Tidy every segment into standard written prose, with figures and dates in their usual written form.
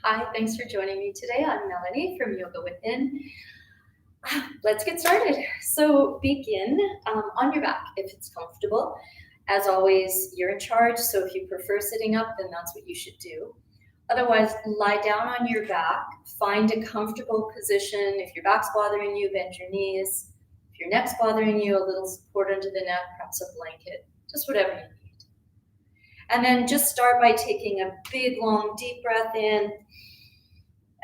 Hi, thanks for joining me today. I'm Melanie from Yoga Within. Let's get started. So begin on your back if it's comfortable. As always, you're in charge, so if you prefer sitting up, then that's what you should do. Otherwise, lie down on your back, find a comfortable position. If your back's bothering you, bend your knees. If your neck's bothering you, a little support under the neck, perhaps a blanket, just whatever you need. And then just start by taking a big, long, deep breath in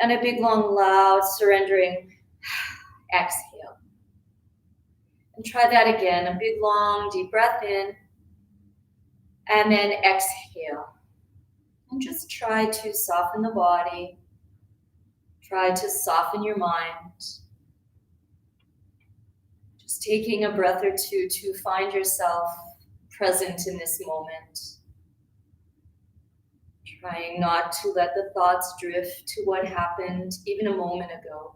and a big, long, loud, surrendering exhale. And try that again. A big, long, deep breath in and then exhale. And just try to soften the body. Try to soften your mind. Just taking a breath or two to find yourself present in this moment. Trying not to let the thoughts drift to what happened even a moment ago.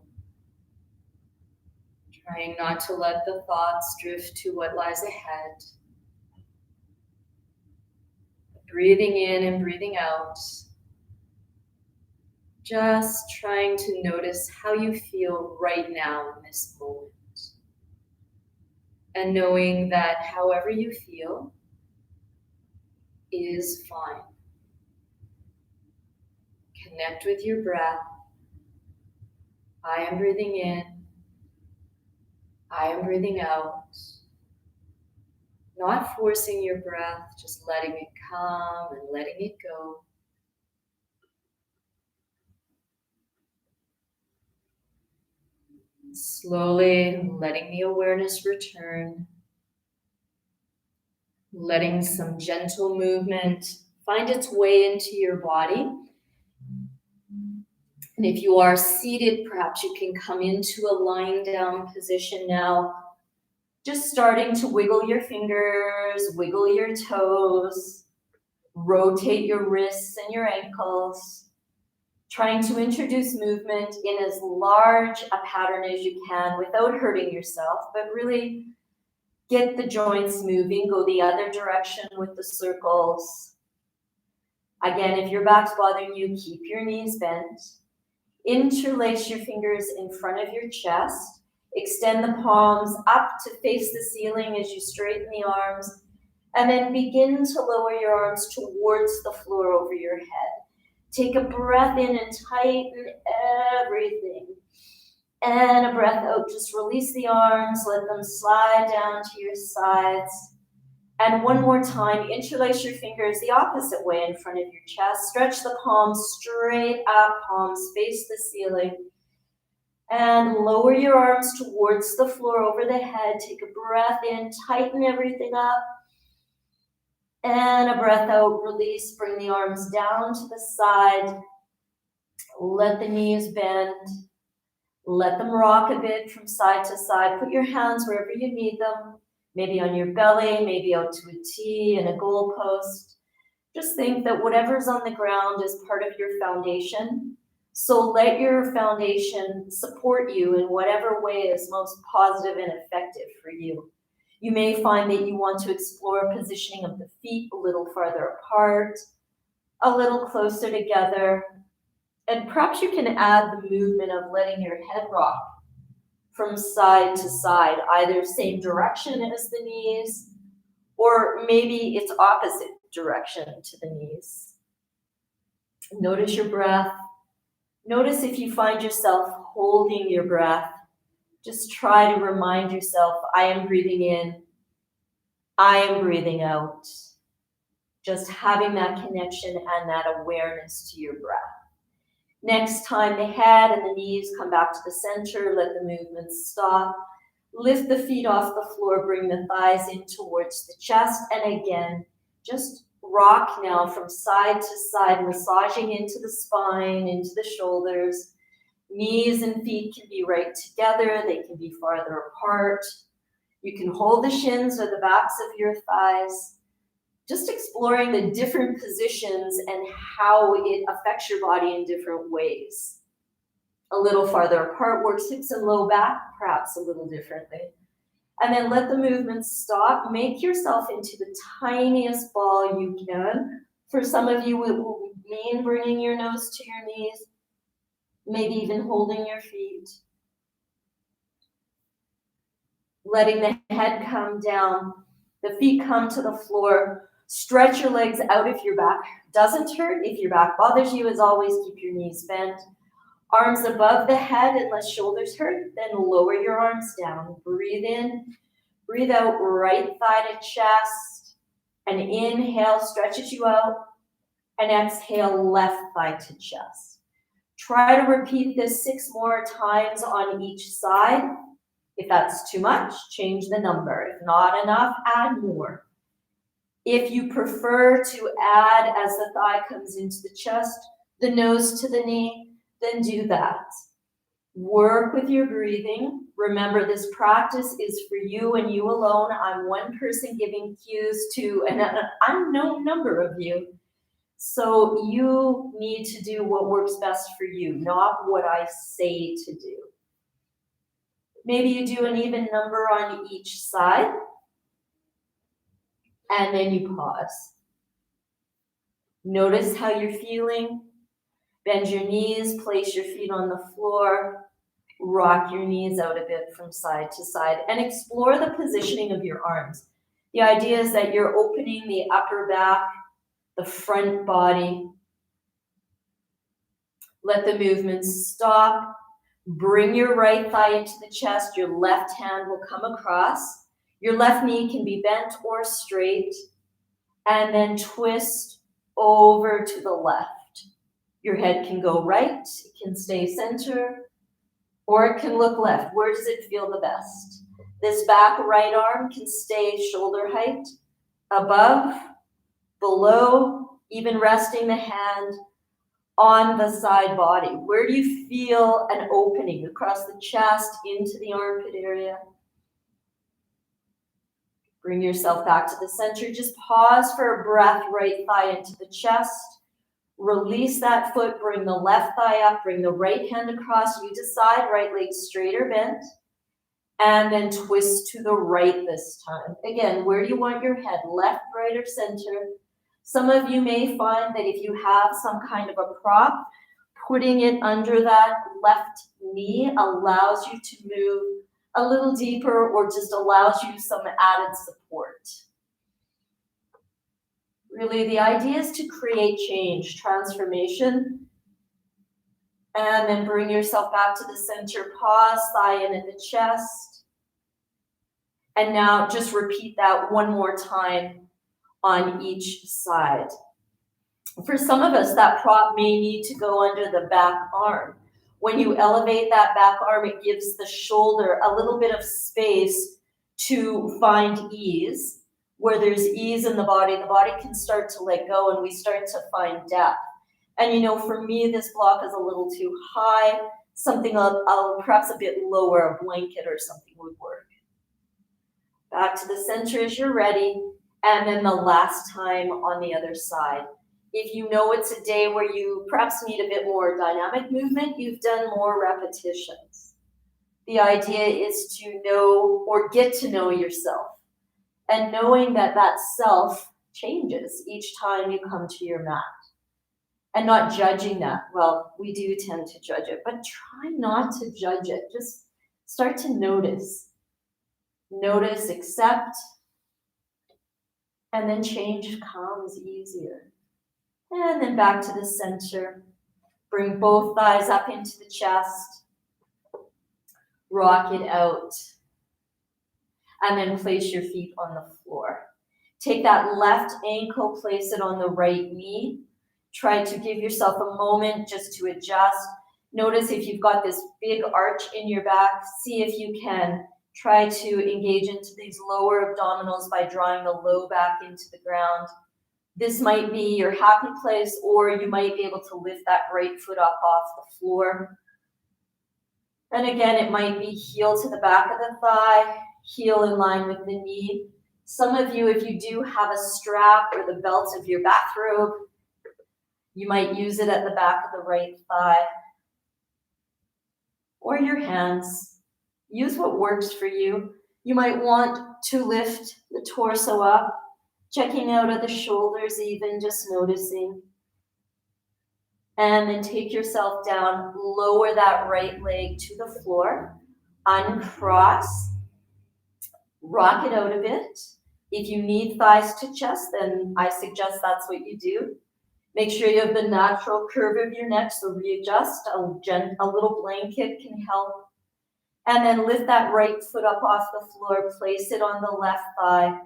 Trying not to let the thoughts drift to what lies ahead. Breathing in and breathing out. Just trying to notice how you feel right now in this moment. And knowing that however you feel is fine. Connect with your breath. I am breathing in. I am breathing out. Not forcing your breath, just letting it come and letting it go. Slowly letting the awareness return. Letting some gentle movement find its way into your body. And if you are seated, perhaps you can come into a lying down position now. Just starting to wiggle your fingers, wiggle your toes, rotate your wrists and your ankles. Trying to introduce movement in as large a pattern as you can without hurting yourself, but really get the joints moving, go the other direction with the circles. Again, if your back's bothering you, keep your knees bent. Interlace your fingers in front of your chest. Extend the palms up to face the ceiling as you straighten the arms. And then begin to lower your arms towards the floor over your head. Take a breath in and tighten everything. And a breath out, just release the arms, let them slide down to your sides. And one more time, interlace your fingers the opposite way in front of your chest. Stretch the palms straight up, palms face the ceiling. And lower your arms towards the floor over the head. Take a breath in, tighten everything up. And a breath out, release, bring the arms down to the side. Let the knees bend. Let them rock a bit from side to side. Put your hands wherever you need them. Maybe on your belly, maybe out to a T and a goalpost. Just think that whatever's on the ground is part of your foundation. So let your foundation support you in whatever way is most positive and effective for you. You may find that you want to explore positioning of the feet a little farther apart, a little closer together, and perhaps you can add the movement of letting your head rock from side to side, either same direction as the knees, or maybe it's opposite direction to the knees. Notice your breath. Notice if you find yourself holding your breath. Just try to remind yourself, I am breathing in, I am breathing out. Just having that connection and that awareness to your breath. Next time the head and the knees come back to the center, let the movement stop. Lift the feet off the floor, bring the thighs in towards the chest. And again, just rock now from side to side, massaging into the spine, into the shoulders. Knees and feet can be right together. They can be farther apart. You can hold the shins or the backs of your thighs. Just exploring the different positions and how it affects your body in different ways. A little farther apart works hips and low back, perhaps a little differently. And then let the movement stop. Make yourself into the tiniest ball you can. For some of you, it will mean bringing your nose to your knees. maybe even holding your feet. Letting the head come down, the feet come to the floor. Stretch your legs out if your back doesn't hurt. If your back bothers you, as always, keep your knees bent. Arms above the head unless shoulders hurt, then lower your arms down. Breathe in, breathe out, right thigh to chest. And inhale, stretches you out. And exhale, left thigh to chest. Try to repeat this 6 more times on each side. If that's too much, change the number. If not enough, add more. If you prefer to add as the thigh comes into the chest, the nose to the knee, then do that. Work with your breathing. Remember, this practice is for you and you alone. I'm one person giving cues to an unknown number of you. So you need to do what works best for you, not what I say to do. Maybe you do an even number on each side, and then you pause. Notice how you're feeling. Bend your knees, place your feet on the floor, rock your knees out a bit from side to side, and explore the positioning of your arms. The idea is that you're opening the upper back, the front body. Let the movement stop. Bring your right thigh into the chest. Your left hand will come across. Your left knee can be bent or straight. And then twist over to the left. Your head can go right. It can stay center. Or it can look left. Where does it feel the best? This back right arm can stay shoulder height, above, below, even resting the hand on the side body. Where do you feel an opening across the chest into the armpit area? Bring yourself back to the center. Just pause for a breath, right thigh into the chest. Release that foot, bring the left thigh up, bring the right hand across. You decide, right leg straight or bent. And then twist to the right this time. Again, where do you want your head? Left, right, or center? Some of you may find that if you have some kind of a prop, putting it under that left knee allows you to move a little deeper or just allows you some added support. Really, the idea is to create change, transformation, and then bring yourself back to the center. Pause, thigh in at the chest. And now just repeat that one more time on each side. For some of us, that prop may need to go under the back arm. When you elevate that back arm, it gives the shoulder a little bit of space to find ease. Where there's ease in the body can start to let go and we start to find depth. And you know, for me, this block is a little too high. Something perhaps a bit lower, a blanket or something would work. Back to the center as you're ready. And then the last time on the other side. If you know it's a day where you perhaps need a bit more dynamic movement, you've done more repetitions. The idea is to know or get to know yourself. And knowing that that self changes each time you come to your mat. And not judging that. Well, we do tend to judge it, but try not to judge it. Just start to notice. Notice, accept, and then change comes easier. And then back to the center. Bring both thighs up into the chest. Rock it out. And then place your feet on the floor. Take that left ankle, place it on the right knee. Try to give yourself a moment just to adjust. Notice if you've got this big arch in your back, see if you can try to engage into these lower abdominals by drawing the low back into the ground. This might be your happy place, or you might be able to lift that right foot up off the floor. And again, it might be heel to the back of the thigh, heel in line with the knee. Some of you, if you do have a strap or the belt of your bathrobe, you might use it at the back of the right thigh. Or your hands. Use what works for you. You might want to lift the torso up, checking out of the shoulders even, just noticing. And then take yourself down, lower that right leg to the floor, uncross, rock it out a bit. If you need thighs to chest, then I suggest that's what you do. Make sure you have the natural curve of your neck, so readjust. A little blanket can help. And then lift that right foot up off the floor, place it on the left thigh.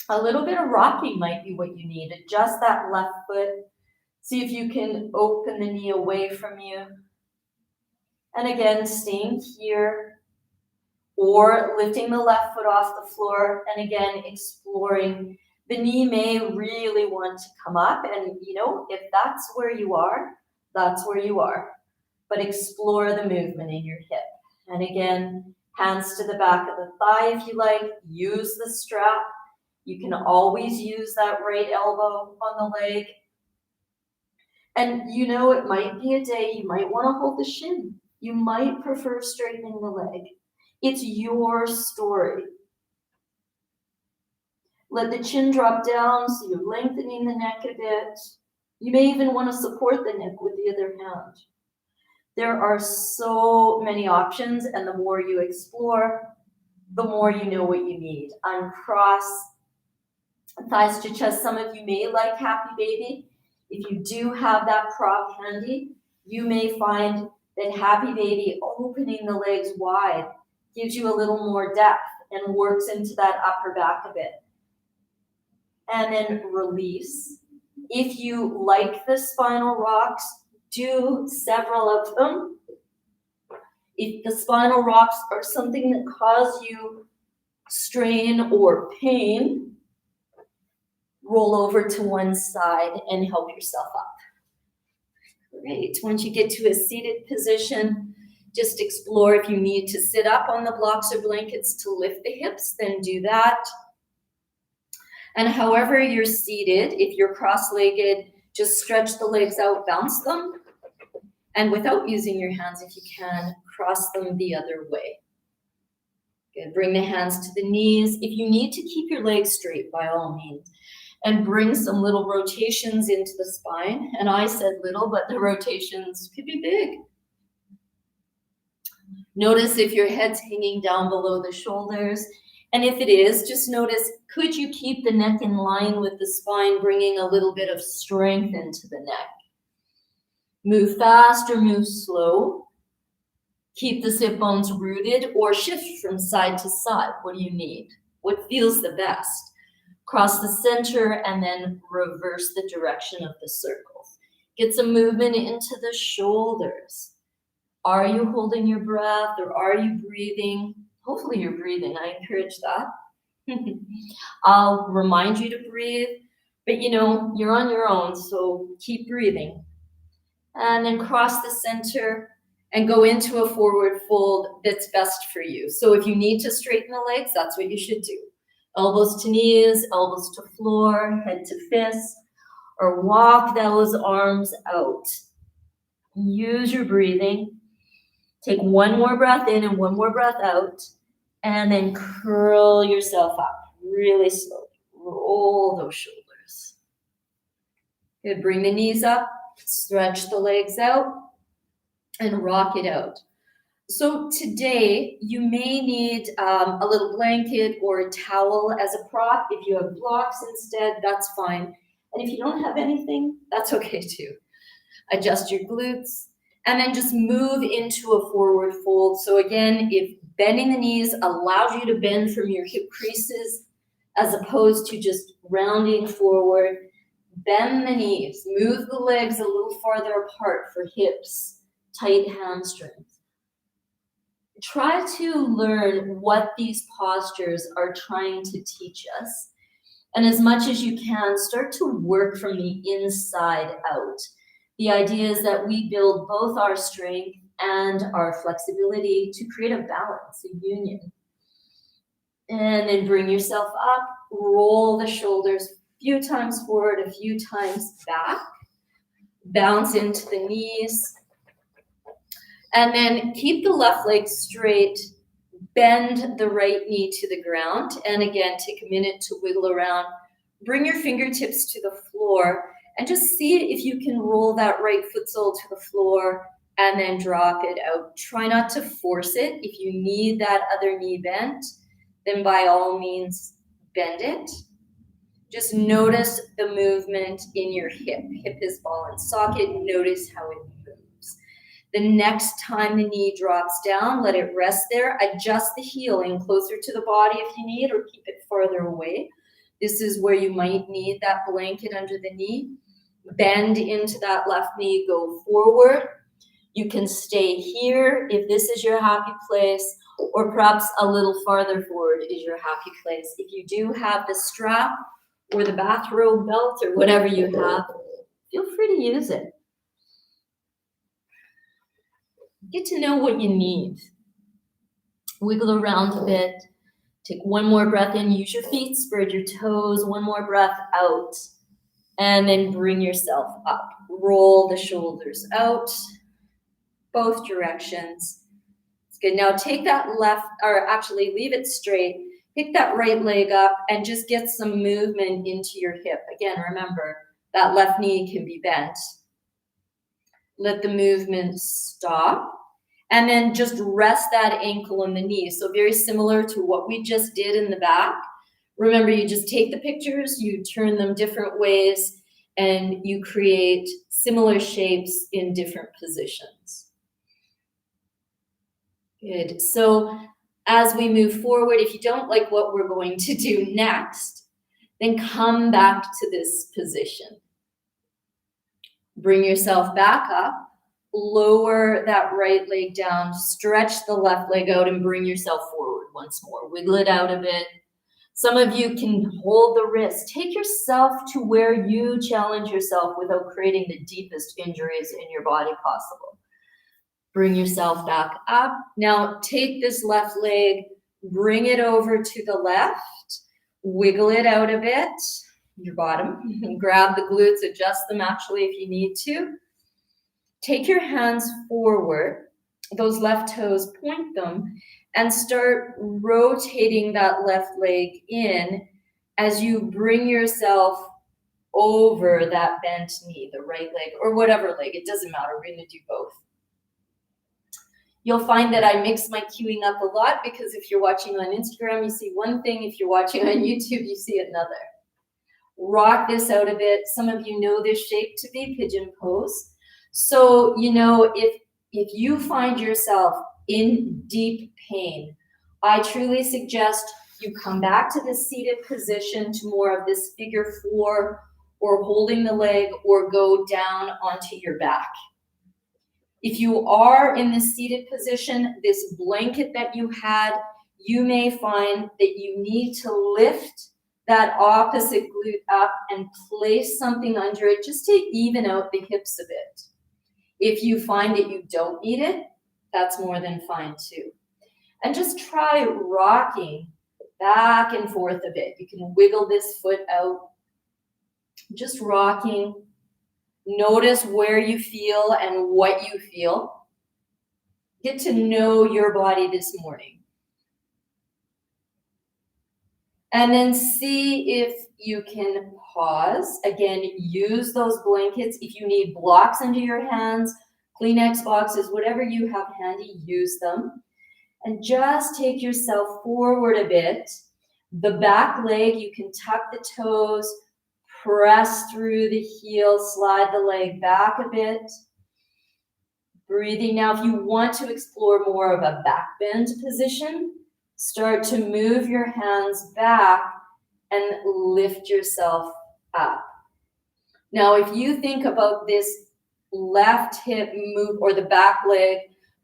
A little bit of rocking might be what you need. Adjust that left foot. See if you can open the knee away from you. And again, staying here, or lifting the left foot off the floor, and again, exploring. The knee may really want to come up, and if that's where you are, that's where you are. But explore the movement in your hip. And again, hands to the back of the thigh if you like. Use the strap. You can always use that right elbow on the leg. And it might be a day you might want to hold the shin. You might prefer straightening the leg. It's your story. Let the chin drop down so you're lengthening the neck a bit. You may even want to support the neck with the other hand. There are so many options, and the more you explore, the more you know what you need. Uncross, thighs to chest. Some of you may like Happy Baby. If you do have that prop handy, you may find that Happy Baby opening the legs wide gives you a little more depth and works into that upper back a bit. And then release. If you like the spinal rocks, do several of them. If the spinal rocks are something that cause you strain or pain, roll over to one side and help yourself up. Great. Once you get to a seated position, just explore. If you need to sit up on the blocks or blankets to lift the hips, then do that. And however you're seated, if you're cross-legged, just stretch the legs out, bounce them. And without using your hands, if you can, cross them the other way. Good. Bring the hands to the knees. If you need to keep your legs straight, by all means. And bring some little rotations into the spine. And I said little, but the rotations could be big. Notice if your head's hanging down below the shoulders. And if it is, just notice, could you keep the neck in line with the spine, bringing a little bit of strength into the neck? Move fast or move slow. Keep the sit bones rooted or shift from side to side. What do you need? What feels the best? Cross the center and then reverse the direction of the circles. Get some movement into the shoulders. Are you holding your breath or are you breathing? Hopefully you're breathing. I encourage that. I'll remind you to breathe, but you're on your own, so keep breathing. And then cross the center and go into a forward fold that's best for you. So if you need to straighten the legs, that's what you should do. Elbows to knees, elbows to floor, head to fists, or walk those arms out. Use your breathing. Take one more breath in and one more breath out, and then curl yourself up really slowly. Roll those shoulders. Good. Bring the knees up, stretch the legs out, and rock it out. So today, you may need a little blanket or a towel as a prop. If you have blocks instead, that's fine. And if you don't have anything, that's okay too. Adjust your glutes, and then just move into a forward fold. So again, if bending the knees allows you to bend from your hip creases, as opposed to just rounding forward, bend the knees, move the legs a little farther apart for hips, tight hamstrings. Try to learn what these postures are trying to teach us. And as much as you can, start to work from the inside out. The idea is that we build both our strength and our flexibility to create a balance, a union. And then bring yourself up, roll the shoulders a few times forward, a few times back. Bounce into the knees. And then keep the left leg straight, bend the right knee to the ground. And again, take a minute to wiggle around. Bring your fingertips to the floor And just see if you can roll that right foot sole to the floor and then drop it out. Try not to force it. If you need that other knee bent, then by all means, bend it. Just notice the movement in your hip. Hip is ball and socket. Notice how it moves. The next time the knee drops down, let it rest there. Adjust the heel in closer to the body if you need, or keep it farther away. This is where you might need that blanket under the knee. Bend into that left knee, go forward. You can stay here if this is your happy place, or perhaps a little farther forward is your happy place. If you do have the strap or the bathrobe belt or whatever you have, feel free to use it. Get to know what you need. Wiggle around a bit. Take one more breath in, use your feet, spread your toes, one more breath out, and then bring yourself up. Roll the shoulders out, both directions. It's good. Now take that left, or actually leave it straight. Pick that right leg up and just get some movement into your hip. Again, remember, that left knee can be bent. Let the movement stop. And then just rest that ankle on the knee. So very similar to what we just did in the back. Remember, you just take the pictures, you turn them different ways, and you create similar shapes in different positions. Good. So as we move forward, if you don't like what we're going to do next, then come back to this position. Bring yourself back up. Lower that right leg down, stretch the left leg out and bring yourself forward once more. Wiggle it out a bit. Some of you can hold the wrist. Take yourself to where you challenge yourself without creating the deepest injuries in your body possible. Bring yourself back up. Now take this left leg, bring it over to the left, wiggle it out a bit, your bottom. Grab the glutes, adjust them actually if you need to. Take your hands forward, those left toes, point them, and start rotating that left leg in as you bring yourself over that bent knee, the right leg, or whatever leg, it doesn't matter, we're gonna do both. You'll find that I mix my cueing up a lot because if you're watching on Instagram, you see one thing, if you're watching on YouTube, you see another. Rock this out a bit. Some of you know this shape to be pigeon pose. So, you know, if you find yourself in deep pain, I truly suggest you come back to the seated position to more of this figure four or holding the leg or go down onto your back. If you are in the seated position, this blanket that you had, you may find that you need to lift that opposite glute up and place something under it just to even out the hips a bit. If you find that you don't need it, that's more than fine too. And just try rocking back and forth a bit. You can wiggle this foot out. Just rocking. Notice where you feel and what you feel. Get to know your body this morning. And then see if you can pause. Again, use those blankets. If you need blocks under your hands, Kleenex boxes, whatever you have handy, use them. And just take yourself forward a bit. The back leg, you can tuck the toes, press through the heel, slide the leg back a bit. Breathing. Now, if you want to explore more of a back bend position, start to move your hands back and lift yourself up. Now, if you think about this left hip move or the back leg,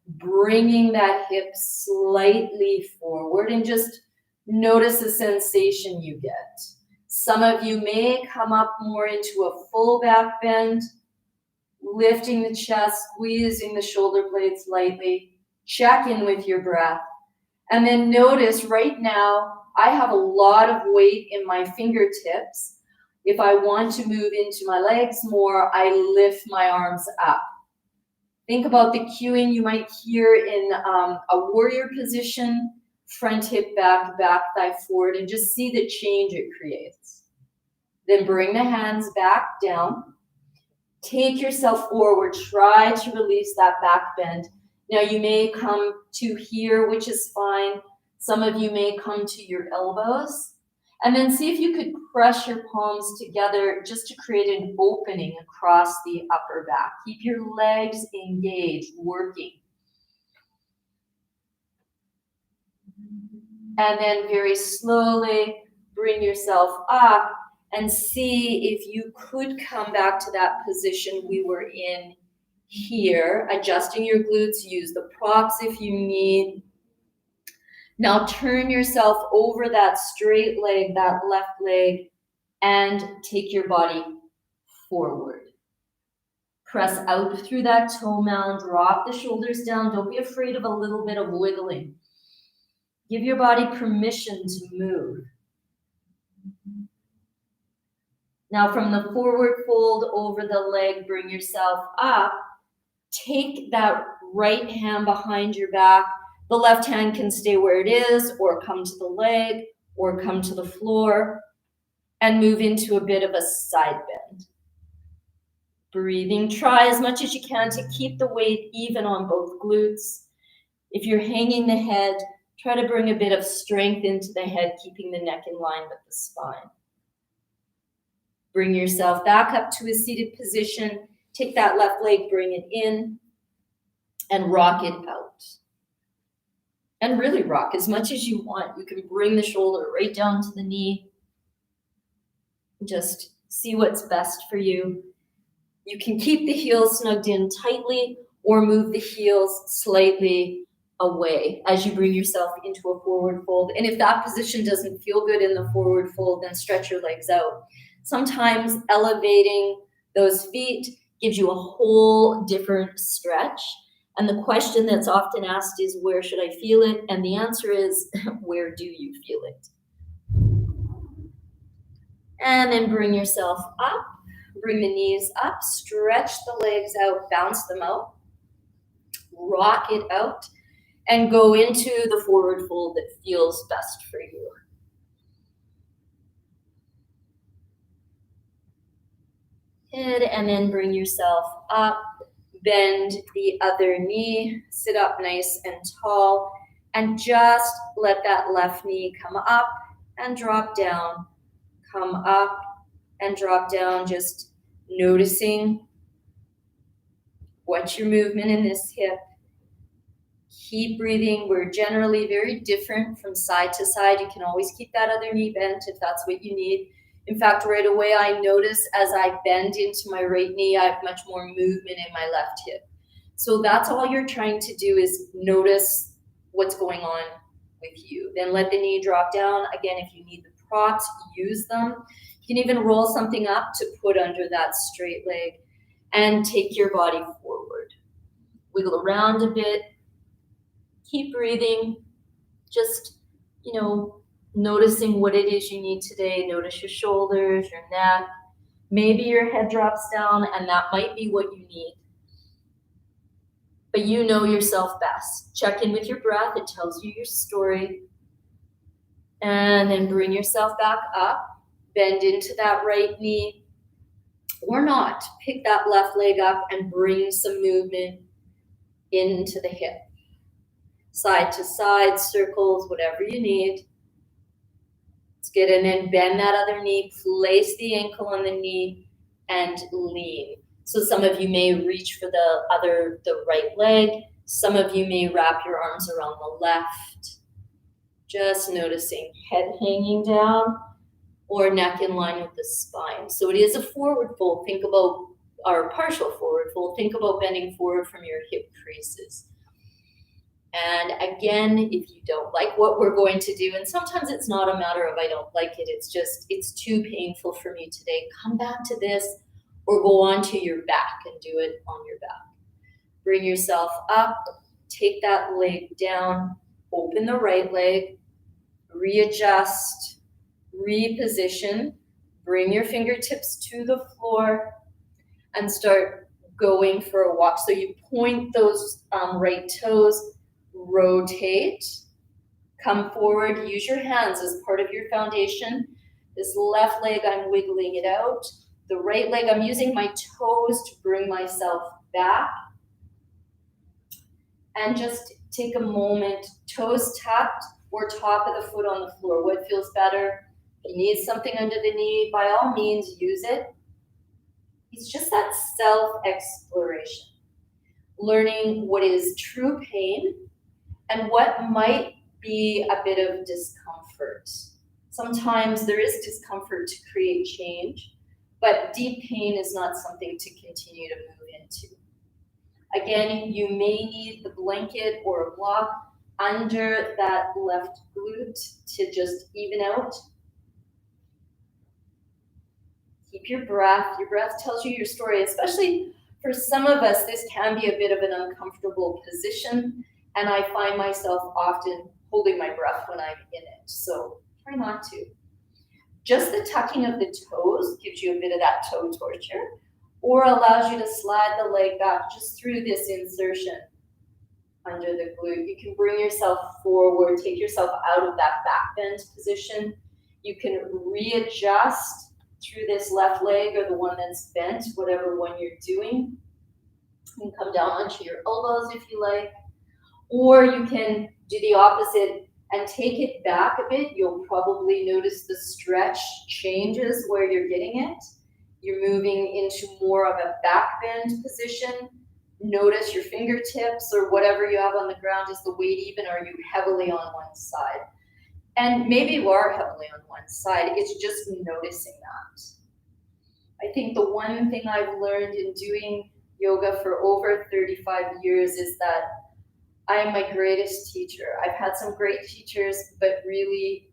bringing that hip slightly forward and just notice the sensation you get. Some of you may come up more into a full back bend, lifting the chest, squeezing the shoulder blades lightly. Check in with your breath. And then notice right now, I have a lot of weight in my fingertips. If I want to move into my legs more, I lift my arms up. Think about the cueing you might hear in a warrior position, front hip back, back thigh forward, and just see the change it creates. Then bring the hands back down. Take yourself forward. Try to release that back bend. Now you may come to here, which is fine. Some of you may come to your elbows. And then see if you could press your palms together just to create an opening across the upper back. Keep your legs engaged, working. And then very slowly bring yourself up and see if you could come back to that position we were in here, adjusting your glutes. Use the props if you need. Now turn yourself over that straight leg, that left leg, and take your body forward. Press out through that toe mound, drop the shoulders down. Don't be afraid of a little bit of wiggling. Give your body permission to move. Now from the forward fold over the leg, bring yourself up. Take that right hand behind your back. The left hand can stay where it is, or come to the leg, or come to the floor, and move into a bit of a side bend. Breathing, try as much as you can to keep the weight even on both glutes. If you're hanging the head, try to bring a bit of strength into the head, keeping the neck in line with the spine. Bring yourself back up to a seated position. Take that left leg, bring it in, and rock it out. And really rock as much as you want. You can bring the shoulder right down to the knee. Just see what's best for you. You can keep the heels snugged in tightly or move the heels slightly away as you bring yourself into a forward fold. And if that position doesn't feel good in the forward fold, then stretch your legs out. Sometimes elevating those feet gives you a whole different stretch. And the question that's often asked is, where should I feel it? And the answer is, where do you feel it? And then bring yourself up. Bring the knees up. Stretch the legs out. Bounce them out. Rock it out. And go into the forward fold that feels best for you. And then bring yourself up. Bend the other knee, sit up nice and tall, and just let that left knee come up and drop down. Come up and drop down, just noticing what's your movement in this hip. Keep breathing. We're generally very different from side to side. You can always keep that other knee bent if that's what you need. In fact, right away, I notice as I bend into my right knee, I have much more movement in my left hip. So that's all you're trying to do, is notice what's going on with you. Then let the knee drop down. Again, if you need the props, use them. You can even roll something up to put under that straight leg and take your body forward. Wiggle around a bit. Keep breathing. Just, noticing what it is you need today. Notice your shoulders, your neck. Maybe your head drops down, and that might be what you need. But you know yourself best. Check in with your breath. It tells you your story. And then bring yourself back up. Bend into that right knee. Or not. Pick that left leg up and bring some movement into the hip. Side to side, circles, whatever you need. Let's get in and bend that other knee, place the ankle on the knee, and lean. So some of you may reach for the right leg. Some of you may wrap your arms around the left. Just noticing head hanging down or neck in line with the spine. So it is a forward fold. Think about our partial forward fold. Think about bending forward from your hip creases. And again, if you don't like what we're going to do, and sometimes it's not a matter of I don't like it, it's too painful for me today, come back to this or go onto your back and do it on your back. Bring yourself up, take that leg down, open the right leg, readjust, reposition, bring your fingertips to the floor, and start going for a walk. So you point those right toes, rotate, come forward, use your hands as part of your foundation. This left leg, I'm wiggling it out. the right leg. I'm using my toes to bring myself back. And just take a moment, toes tapped or top of the foot on the floor. What feels better? If you need something under the knee, by all means, use it. It's just that self-exploration. Learning what is true pain and what might be a bit of discomfort. Sometimes there is discomfort to create change, but deep pain is not something to continue to move into. Again, you may need the blanket or a block under that left glute to just even out. Keep your breath. Your breath tells you your story, especially for some of us, this can be a bit of an uncomfortable position, and I find myself often holding my breath when I'm in it, so try not to. Just the tucking of the toes gives you a bit of that toe torture, or allows you to slide the leg back just through this insertion under the glute. You can bring yourself forward, take yourself out of that back bend position. You can readjust through this left leg or the one that's bent, whatever one you're doing. You can come down onto your elbows if you like, or you can do the opposite and take it back a bit. You'll probably notice the stretch changes where you're getting it. You're moving into more of a back bend position. Notice your fingertips or whatever you have on the ground. Is the weight even? Are you heavily on one side? And maybe you are heavily on one side. It's just noticing that. I think the one thing I've learned in doing yoga for over 35 years is that I am my greatest teacher. I've had some great teachers, but really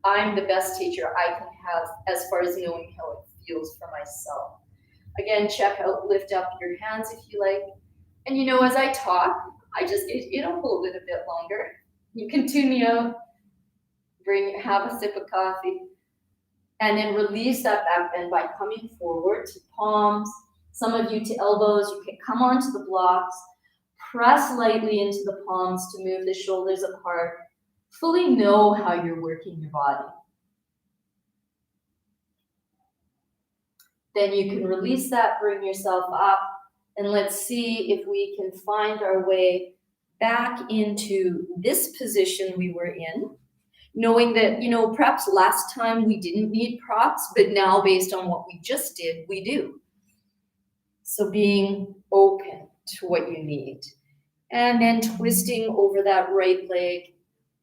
I'm the best teacher I can have as far as knowing how it feels for myself. Again, check out, lift up your hands if you like. And you know, as I talk, it'll hold it a bit longer. You can tune me out, have a sip of coffee, and then release that back bend by coming forward to palms, some of you to elbows. You can come onto the blocks, press lightly into the palms to move the shoulders apart. Fully know how you're working your body. Then you can release that, bring yourself up, and let's see if we can find our way back into this position we were in, knowing that, perhaps last time we didn't need props, but now based on what we just did, we do. So being open to what you need. And then twisting over that right leg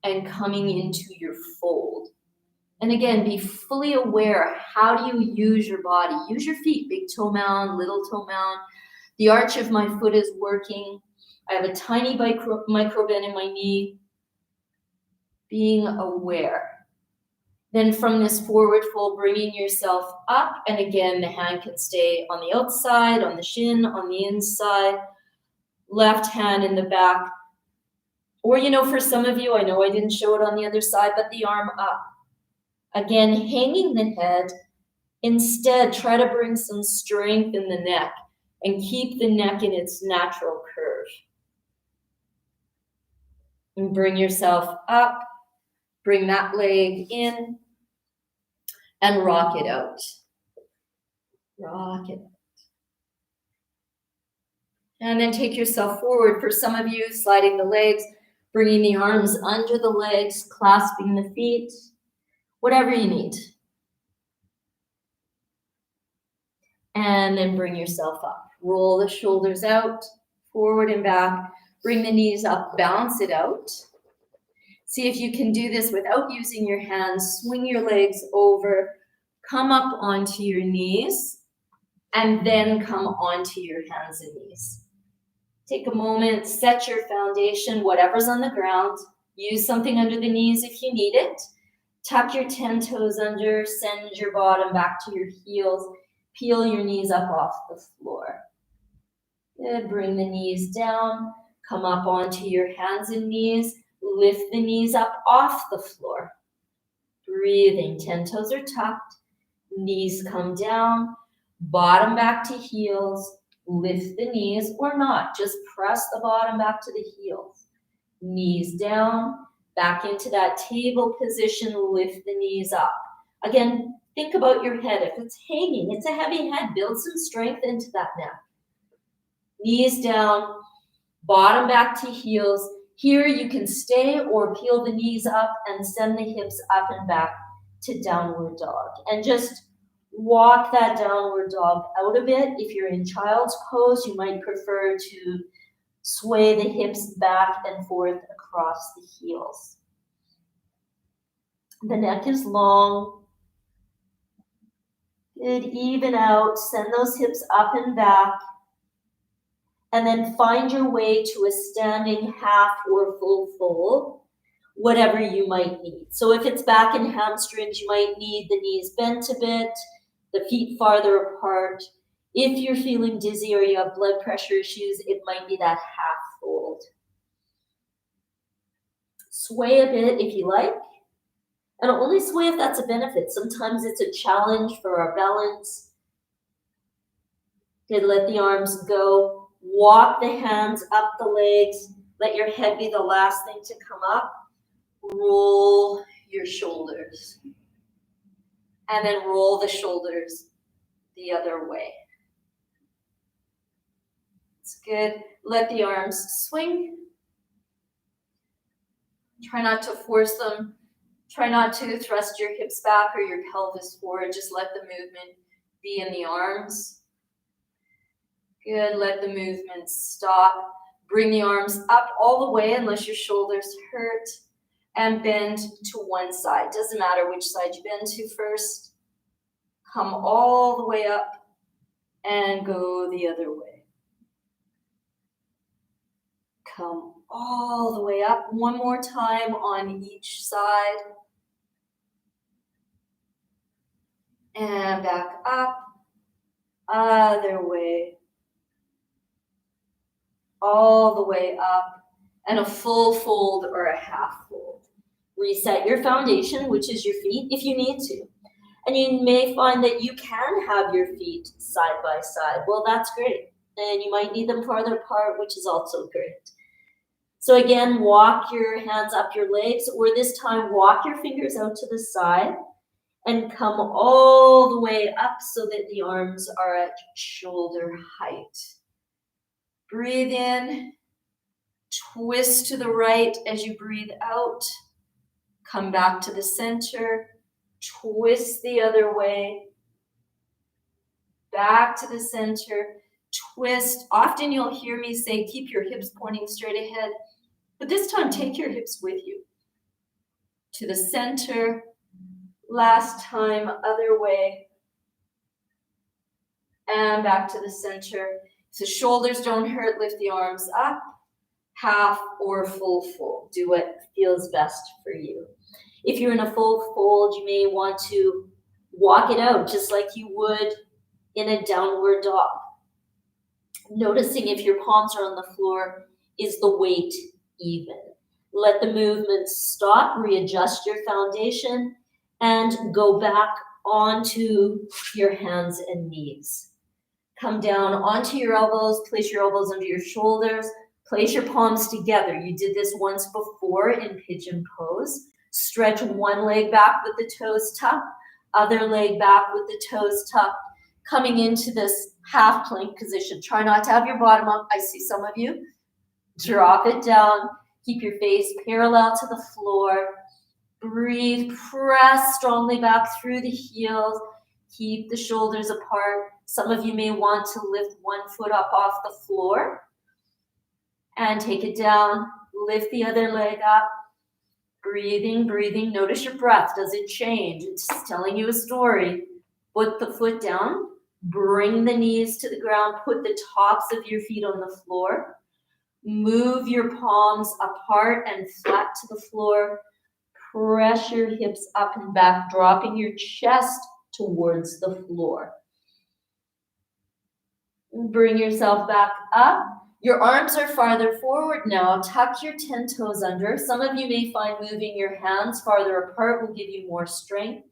and coming into your fold. And again, be fully aware, how do you use your body? Use your feet, big toe mound, little toe mound. The arch of my foot is working. I have a tiny micro bend in my knee. Being aware. Then from this forward fold, bringing yourself up. And again, the hand can stay on the outside, on the shin, on the inside. Left hand in the back. Or, for some of you, I know I didn't show it on the other side, but the arm up. Again, hanging the head. Instead, try to bring some strength in the neck and keep the neck in its natural curve. And bring yourself up. Bring that leg in and rock it out. Rock it out. And then take yourself forward. For some of you, sliding the legs, bringing the arms under the legs, clasping the feet, whatever you need. And then bring yourself up. Roll the shoulders out, forward and back. Bring the knees up, bounce it out. See if you can do this without using your hands. Swing your legs over, come up onto your knees, and then come onto your hands and knees. Take a moment, set your foundation, whatever's on the ground. Use something under the knees if you need it. Tuck your 10 toes under, send your bottom back to your heels. Peel your knees up off the floor. Good, bring the knees down, come up onto your hands and knees. Lift the knees up off the floor. Breathing, 10 toes are tucked. Knees come down, bottom back to heels. Lift the knees or not, just press the bottom back to the heels. Knees down, back into that table position, lift the knees up. Again, Think about your head. If it's hanging, it's a heavy head. Build some strength into that neck. Knees down, bottom back to heels. Here you can stay or peel the knees up and send the hips up and back to downward dog. And just walk that downward dog out of it. If you're in child's pose, you might prefer to sway the hips back and forth across the heels. The neck is long. Good, even out. Send those hips up and back. And then find your way to a standing half or full fold, whatever you might need. So if it's back and hamstrings, you might need the knees bent a bit, the feet farther apart. If you're feeling dizzy or you have blood pressure issues, it might be that half fold. Sway a bit if you like, and only sway if that's a benefit. Sometimes it's a challenge for our balance. Good, let the arms go. Walk the hands up the legs. Let your head be the last thing to come up. Roll your shoulders. And then roll the shoulders the other way. It's good. Let the arms swing. Try not to force them. Try not to thrust your hips back or your pelvis forward. Just let the movement be in the arms. Good, let the movement stop. Bring the arms up all the way unless your shoulders hurt, and bend to one side. Doesn't matter which side you bend to first. Come all the way up and go the other way. Come all the way up. One more time on each side. And back up. Other way. All the way up, and a full fold or a half fold. Reset your foundation, which is your feet, if you need to. And you may find that you can have your feet side by side. Well, that's great. And you might need them farther apart, which is also great. So again, walk your hands up your legs, or this time walk your fingers out to the side and come all the way up so that the arms are at shoulder height. Breathe in, twist to the right as you breathe out. Come back to the center, twist the other way. Back to the center, twist. Often you'll hear me say, keep your hips pointing straight ahead, but this time take your hips with you. To the center, last time, other way. And back to the center. So shoulders don't hurt, lift the arms up, half or full fold. Do what feels best for you. If you're in a full fold, you may want to walk it out just like you would in a downward dog. Noticing if your palms are on the floor, is the weight even? Let the movement stop, readjust your foundation, and go back onto your hands and knees. Come down onto your elbows, place your elbows under your shoulders, place your palms together. You did this once before in pigeon pose. Stretch one leg back with the toes tucked, other leg back with the toes tucked, coming into this half plank position. Try not to have your bottom up. I see some of you. Drop it down. Keep your face parallel to the floor. Breathe, press strongly back through the heels. Keep the shoulders apart. Some of you may want to lift one foot up off the floor and take it down. Lift the other leg up. Breathing, breathing. Notice your breath. Does it change? It's telling you a story. Put the foot down. Bring the knees to the ground. Put the tops of your feet on the floor. Move your palms apart and flat to the floor. Press your hips up and back, dropping your chest towards the floor. Bring yourself back up. Your arms are farther forward now. Tuck your 10 toes under. Some of you may find moving your hands farther apart will give you more strength.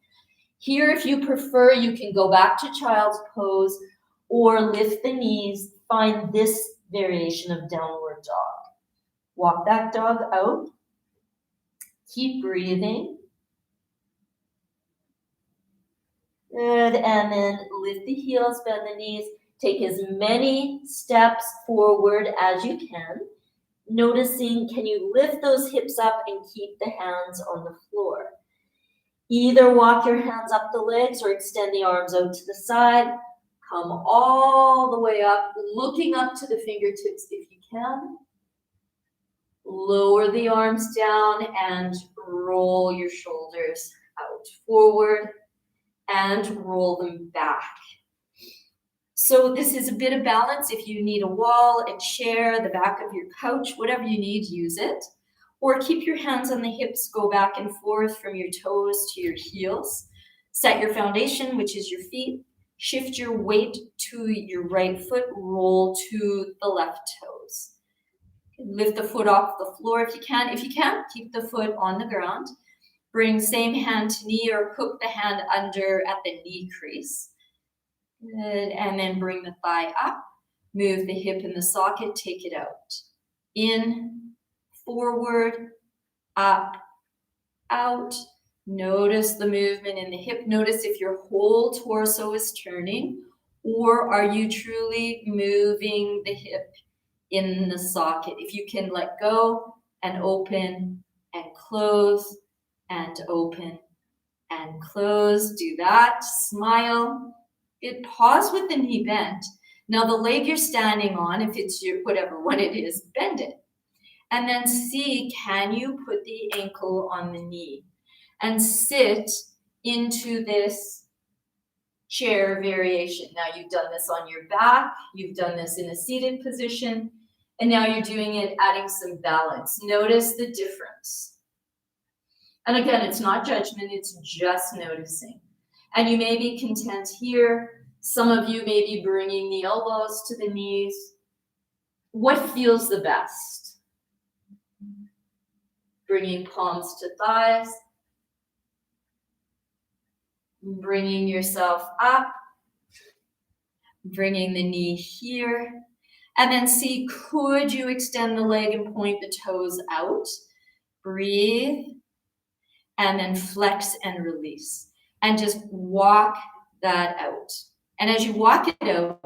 Here, if you prefer, you can go back to child's pose or lift the knees. Find this variation of downward dog. Walk that dog out. Keep breathing. Good, and then lift the heels, bend the knees. Take as many steps forward as you can. Noticing, can you lift those hips up and keep the hands on the floor? Either walk your hands up the legs or extend the arms out to the side. Come all the way up, looking up to the fingertips if you can. Lower the arms down and roll your shoulders out forward and roll them back. So this is a bit of balance. If you need a wall, a chair, the back of your couch, whatever you need, use it. Or keep your hands on the hips, go back and forth from your toes to your heels. Set your foundation, which is your feet. Shift your weight to your right foot, roll to the left toes. Lift the foot off the floor if you can. If you can't, keep the foot on the ground. Bring same hand to knee or hook the hand under at the knee crease. Good, and then bring the thigh up. Move the hip in the socket, take it out. In, forward, up, out. Notice the movement in the hip. Notice if your whole torso is turning, or are you truly moving the hip in the socket? If you can let go and open and close and open and close, do that. Smile. Good. Pause with the knee bent. Now the leg you're standing on, if it's your whatever one it is, bend it. And then see, can you put the ankle on the knee and sit into this chair variation. Now you've done this on your back, you've done this in a seated position, and now you're doing it, adding some balance. Notice the difference. And again, it's not judgment, it's just noticing. And you may be content here. Some of you may be bringing the elbows to the knees. What feels the best? Bringing palms to thighs. Bringing yourself up. Bringing the knee here. And then see, could you extend the leg and point the toes out? Breathe. And then flex and release. And just walk that out. And as you walk it out,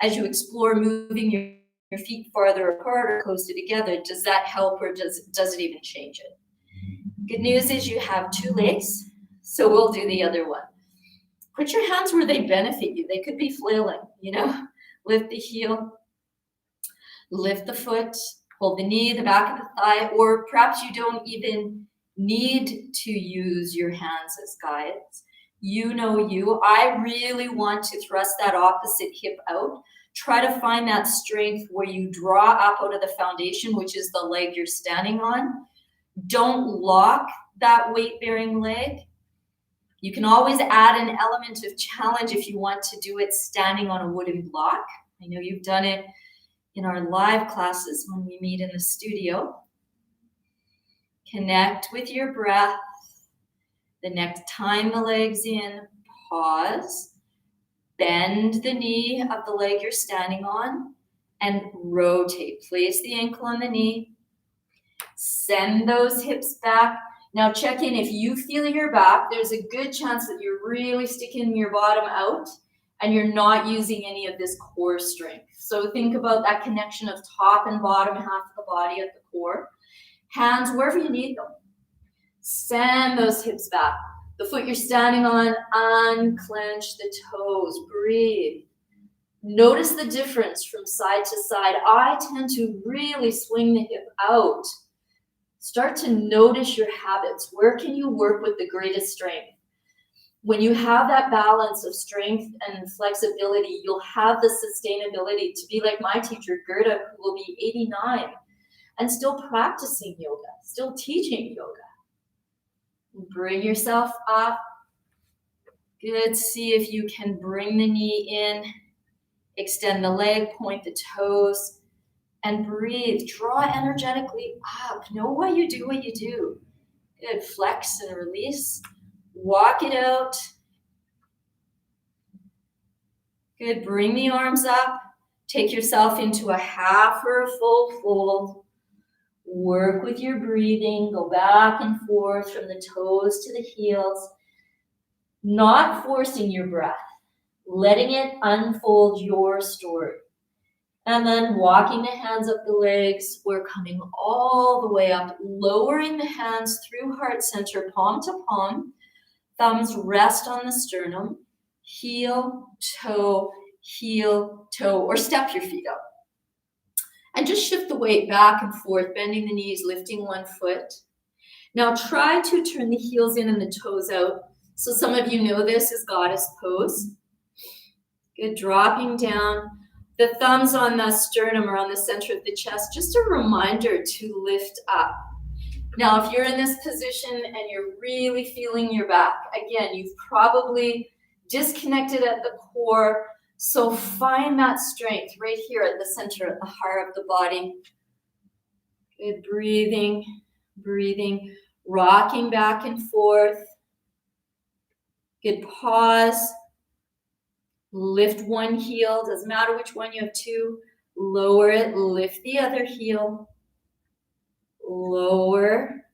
as you explore moving your feet farther apart or closer together, does that help or does it even change it? Good news is you have two legs, so we'll do the other one. Put your hands where they benefit you. They could be flailing, Lift the heel, lift the foot, hold the knee, the back of the thigh, or perhaps you don't even need to use your hands as guides. You know you. I really want to thrust that opposite hip out. Try to find that strength where you draw up out of the foundation, which is the leg you're standing on. Don't lock that weight-bearing leg. You can always add an element of challenge if you want to do it standing on a wooden block. I know you've done it in our live classes when we meet in the studio. Connect with your breath. The next time the leg's in, pause. Bend the knee of the leg you're standing on and rotate. Place the ankle on the knee. Send those hips back. Now check in. If you feel your back, there's a good chance that you're really sticking your bottom out and you're not using any of this core strength. So think about that connection of top and bottom half of the body at the core. Hands wherever you need them. Send those hips back. The foot you're standing on, unclench the toes. Breathe. Notice the difference from side to side. I tend to really swing the hip out. Start to notice your habits. Where can you work with the greatest strength? When you have that balance of strength and flexibility, you'll have the sustainability to be like my teacher, Gerda, who will be 89 and still practicing yoga, still teaching yoga. Bring yourself up. Good. See if you can bring the knee in. Extend the leg, point the toes, and breathe. Draw energetically up. Know why you do what you do. Good. Flex and release. Walk it out. Good. Bring the arms up. Take yourself into a half or a full fold. Work with your breathing. Go back and forth from the toes to the heels. Not forcing your breath, letting it unfold your story. And then walking the hands up the legs, we're coming all the way up, lowering the hands through heart center, palm to palm. Thumbs rest on the sternum, heel, toe, or step your feet up. And just shift the weight back and forth, bending the knees, lifting one foot. Now try to turn the heels in and the toes out. So some of you know this is goddess pose. Good, dropping down. The thumbs on the sternum or on the center of the chest, just a reminder to lift up. Now, if you're in this position and you're really feeling your back, again, you've probably disconnected at the core. So find that strength right here at the center, at the heart of the body. Good, breathing, rocking back and forth. Good, pause. Lift one heel, doesn't matter which one, you have two. Lower it, lift the other heel. Lower,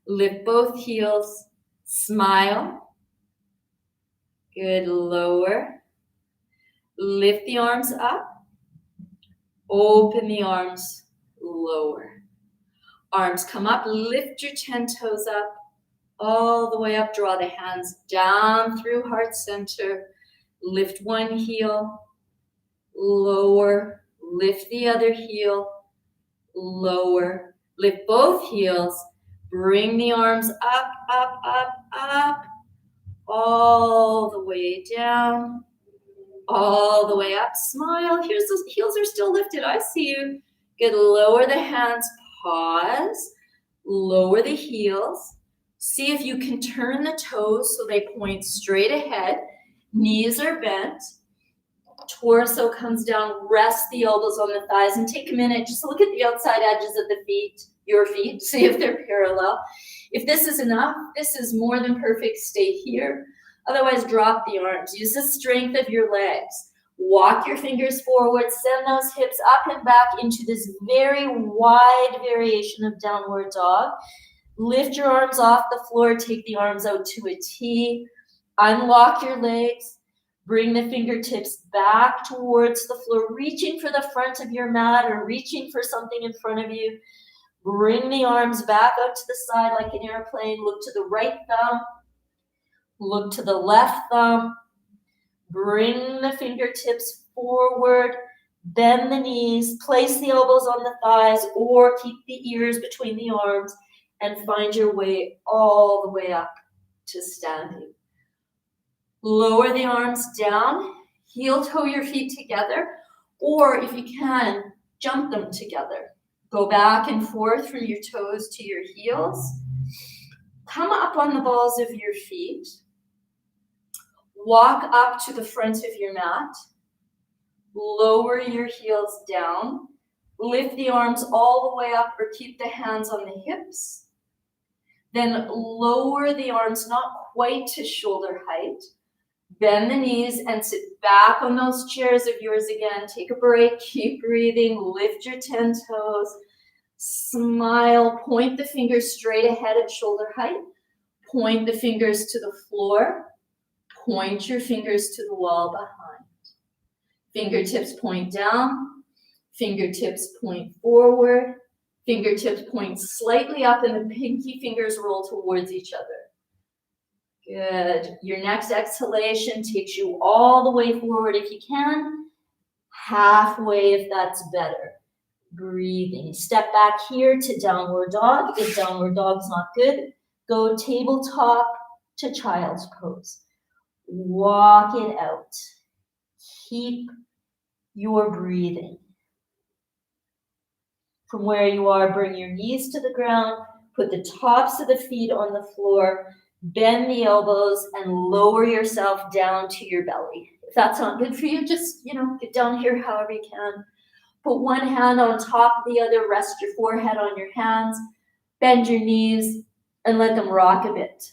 lift both heels, smile. Good, lower. Lift the arms up, open the arms, lower. Arms come up, lift your 10 toes up, all the way up, draw the hands down through heart center. Lift one heel, lower, lift the other heel, lower, lift both heels, bring the arms up, all the way down, all the way up, smile, here's those heels are still lifted, I see you. Good, lower the hands, pause, lower the heels, see if you can turn the toes so they point straight ahead. Knees are bent, torso comes down, rest the elbows on the thighs, and take a minute, just look at the outside edges of the feet, your feet, see if they're parallel. If this is enough, this is more than perfect, stay here. Otherwise, drop the arms, use the strength of your legs. Walk your fingers forward, send those hips up and back into this very wide variation of downward dog. Lift your arms off the floor, take the arms out to a T. Unlock your legs, bring the fingertips back towards the floor, reaching for the front of your mat or reaching for something in front of you. Bring the arms back up to the side like an airplane. Look to the right thumb, look to the left thumb. Bring the fingertips forward, bend the knees, place the elbows on the thighs or keep the ears between the arms and find your way all the way up to standing. Lower the arms down, heel toe your feet together, or if you can, jump them together. Go back and forth from your toes to your heels. Come up on the balls of your feet. Walk up to the front of your mat. Lower your heels down. Lift the arms all the way up or keep the hands on the hips. Then lower the arms not quite to shoulder height. Bend the knees and sit back on those chairs of yours again. Take a break, keep breathing, lift your 10 toes, smile, point the fingers straight ahead at shoulder height, point the fingers to the floor, point your fingers to the wall behind. Fingertips point down, fingertips point forward, fingertips point slightly up and the pinky fingers roll towards each other. Good. Your next exhalation takes you all the way forward if you can. Halfway if that's better. Breathing. Step back here to downward dog. If downward dog's not good, go tabletop to child's pose. Walk it out. Keep your breathing. From where you are, bring your knees to the ground. Put the tops of the feet on the floor. Bend the elbows and lower yourself down to your belly. If that's not good for you, just, get down here however you can. Put one hand on top of the other, rest your forehead on your hands, bend your knees, and let them rock a bit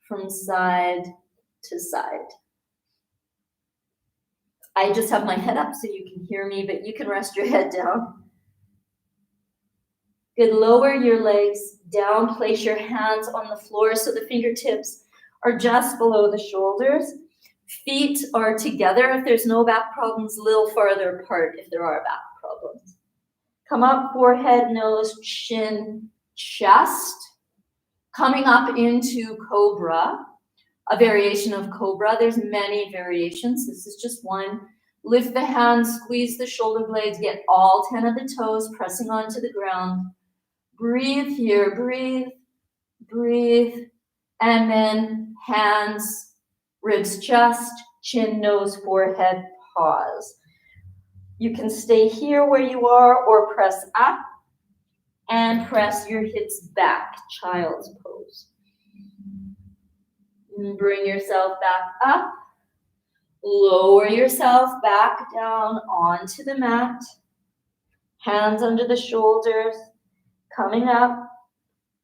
from side to side. I just have my head up so you can hear me, but you can rest your head down. Good, lower your legs down, place your hands on the floor so the fingertips are just below the shoulders. Feet are together if there's no back problems, a little farther apart if there are back problems. Come up, forehead, nose, chin, chest. Coming up into cobra, a variation of cobra. There's many variations. This is just one. Lift the hands, squeeze the shoulder blades, get all 10 of the toes pressing onto the ground. Breathe here, breathe, breathe. And then hands, ribs, chest, chin, nose, forehead, pause. You can stay here where you are or press up and press your hips back, child's pose. Bring yourself back up. Lower yourself back down onto the mat. Hands under the shoulders, coming up.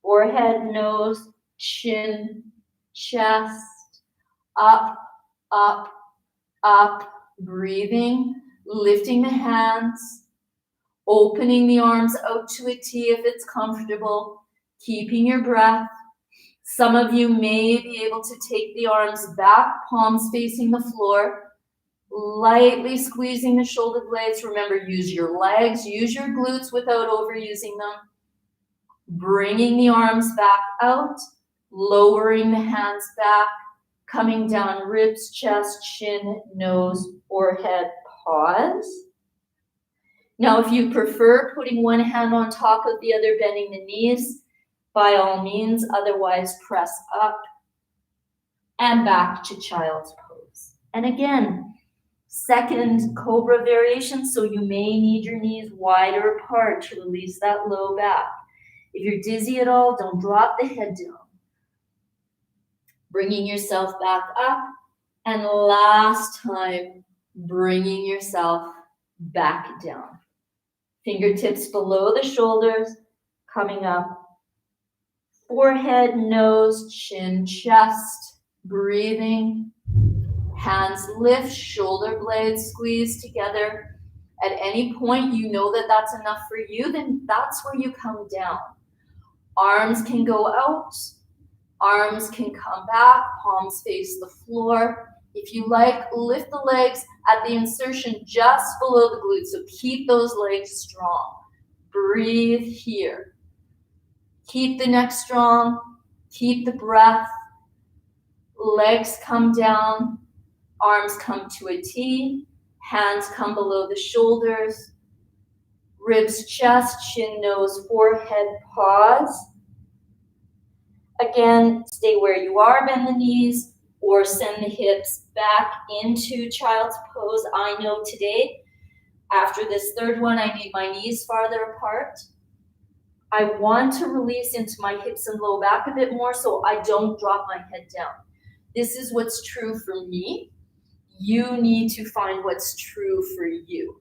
Forehead, nose, chin, chest, up, up, up. Breathing, lifting the hands, opening the arms out to a T if it's comfortable, keeping your breath. Some of you may be able to take the arms back, palms facing the floor, lightly squeezing the shoulder blades. Remember, use your legs, use your glutes without overusing them. Bringing the arms back out, lowering the hands back, coming down, ribs, chest, chin, nose, forehead, pause. Now, if you prefer putting one hand on top of the other, bending the knees, by all means, otherwise press up and back to child's pose. And again, second cobra variation, so you may need your knees wider apart to release that low back. If you're dizzy at all, don't drop the head down. Bringing yourself back up, and last time, bringing yourself back down. Fingertips below the shoulders, coming up. Forehead, nose, chin, chest, breathing. Hands lift, shoulder blades squeeze together. At any point you know that that's enough for you, then that's where you come down. Arms can go out, arms can come back, palms face the floor. If you like, lift the legs at the insertion just below the glutes, so keep those legs strong. Breathe here. Keep the neck strong, keep the breath. Legs come down, arms come to a T, hands come below the shoulders, ribs, chest, chin, nose, forehead, pause. Again, stay where you are, bend the knees, or send the hips back into child's pose. I know today, after this third one, I need my knees farther apart. I want to release into my hips and low back a bit more so I don't drop my head down. This is what's true for me. You need to find what's true for you.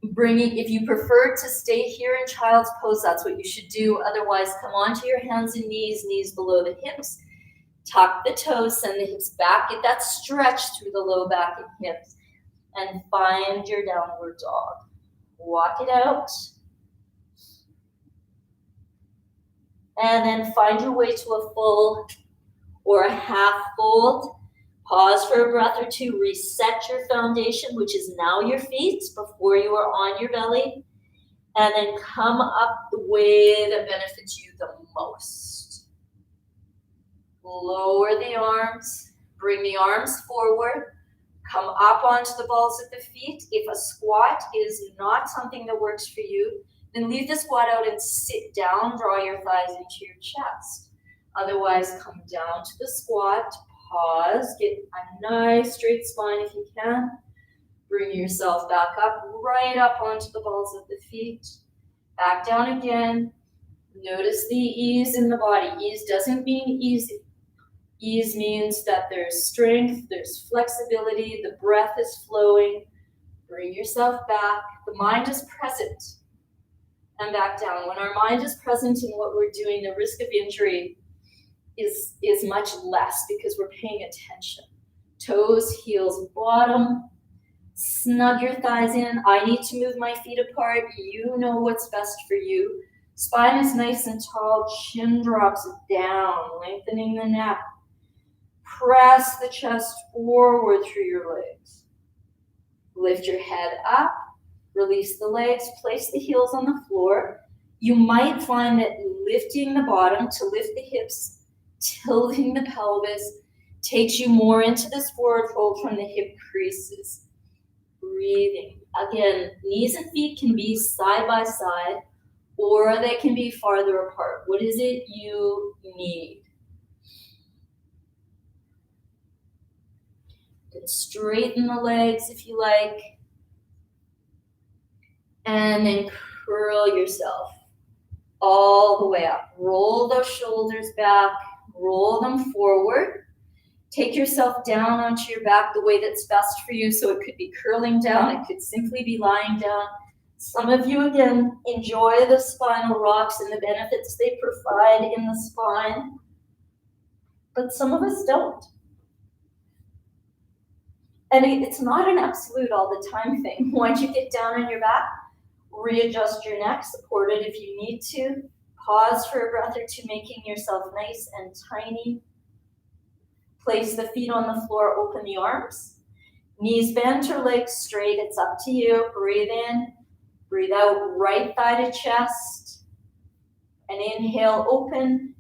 If you prefer to stay here in child's pose, that's what you should do. Otherwise, come onto your hands and knees, knees below the hips. Tuck the toes, send the hips back. Get that stretch through the low back and hips. And find your downward dog. Walk it out. And then find your way to a full or a half fold. Pause for a breath or two. Reset your foundation, which is now your feet before you are on your belly. And then come up the way that benefits you the most. Lower the arms. Bring the arms forward. Come up onto the balls of the feet. If a squat is not something that works for you, then leave the squat out and sit down. Draw your thighs into your chest. Otherwise, come down to the squat. Pause. Get a nice straight spine if you can. Bring yourself back up, right up onto the balls of the feet. Back down again. Notice the ease in the body. Ease doesn't mean easy. Ease means that there's strength, there's flexibility, the breath is flowing. Bring yourself back. The mind is present. And back down. When our mind is present in what we're doing, the risk of injury is much less because we're paying attention. Toes, heels, bottom. Snug your thighs in. I need to move my feet apart. You know what's best for you. Spine is nice and tall, chin drops down, lengthening the neck. Press the chest forward through your legs. Lift your head up, release the legs, place the heels on the floor. You might find that lifting the bottom to lift the hips, tilting the pelvis, takes you more into this forward fold from the hip creases. Breathing. Again, knees and feet can be side by side, or they can be farther apart. What is it you need? Then straighten the legs if you like. And then curl yourself all the way up. Roll those shoulders back, roll them forward. Take yourself down onto your back the way that's best for you. So it could be curling down, it could simply be lying down. Some of you, again, enjoy the spinal rocks and the benefits they provide in the spine, but some of us don't. And it's not an absolute all the time thing. Once you get down on your back, readjust your neck, support it if you need to. Pause for a breath or two, making yourself nice and tiny. Place the feet on the floor, open the arms. Knees bent or legs straight, it's up to you. Breathe in, breathe out, right thigh to chest. And inhale, open.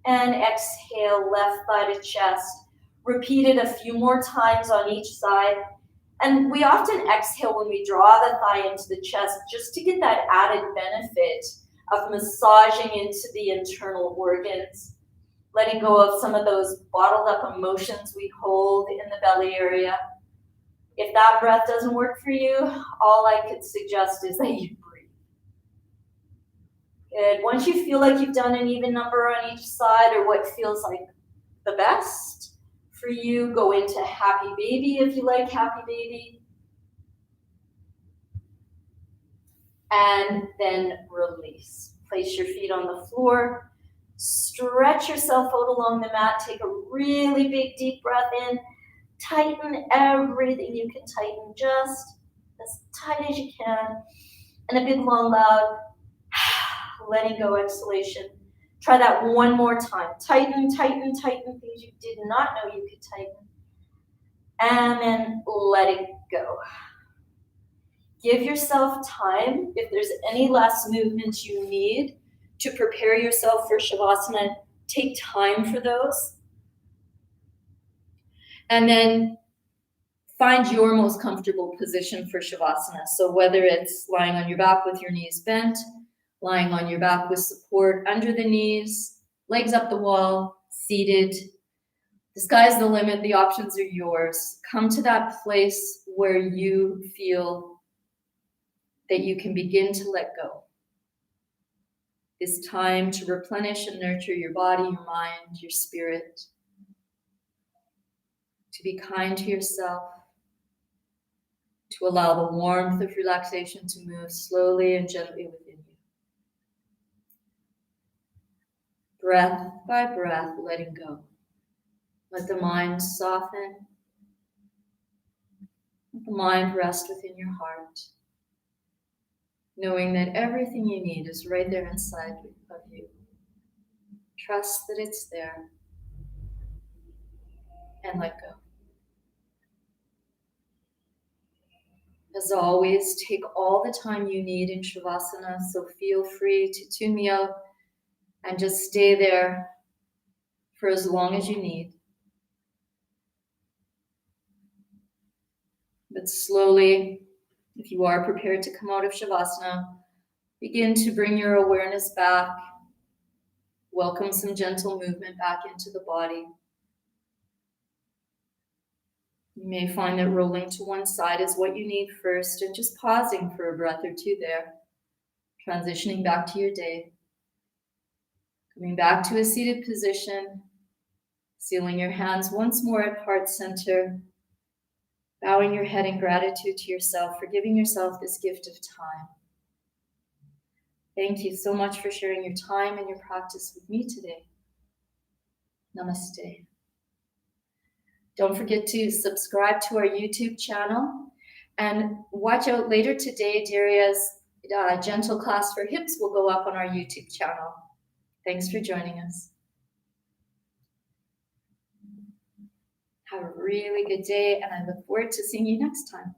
And exhale, left thigh to chest. Repeat it a few more times on each side. And we often exhale when we draw the thigh into the chest just to get that added benefit of massaging into the internal organs, letting go of some of those bottled up emotions we hold in the belly area. If that breath doesn't work for you, all I could suggest is that you breathe. Good. Once you feel like you've done an even number on each side, or what feels like the best for you, go into happy baby if you like happy baby. And then release. Place your feet on the floor. Stretch yourself out along the mat. Take a really big deep breath in. Tighten everything you can tighten, just as tight as you can. And a big long loud letting go exhalation. Try that one more time. Tighten, tighten, tighten things you did not know you could tighten. And then let it go. Give yourself time. If there's any last movements you need to prepare yourself for Shavasana, take time for those. And then find your most comfortable position for Shavasana. So whether it's lying on your back with your knees bent, lying on your back with support under the knees, legs up the wall, seated. The sky's the limit. The options are yours. Come to that place where you feel that you can begin to let go. It's time to replenish and nurture your body, your mind, your spirit. To be kind to yourself. To allow the warmth of relaxation to move slowly and gently within you. Breath by breath, letting go. Let the mind soften. Let the mind rest within your heart. Knowing that everything you need is right there inside of you. Trust that it's there. And let go. As always, take all the time you need in Shavasana, so feel free to tune me out and just stay there for as long as you need. But slowly, if you are prepared to come out of Shavasana, begin to bring your awareness back. Welcome some gentle movement back into the body. You may find that rolling to one side is what you need first, and just pausing for a breath or two there. Transitioning back to your day. Coming back to a seated position. Sealing your hands once more at heart center. Bowing your head in gratitude to yourself for giving yourself this gift of time. Thank you so much for sharing your time and your practice with me today. Namaste. Don't forget to subscribe to our YouTube channel and watch out later today. Daria's gentle class for hips will go up on our YouTube channel. Thanks for joining us. Have a really good day, and I look forward to seeing you next time.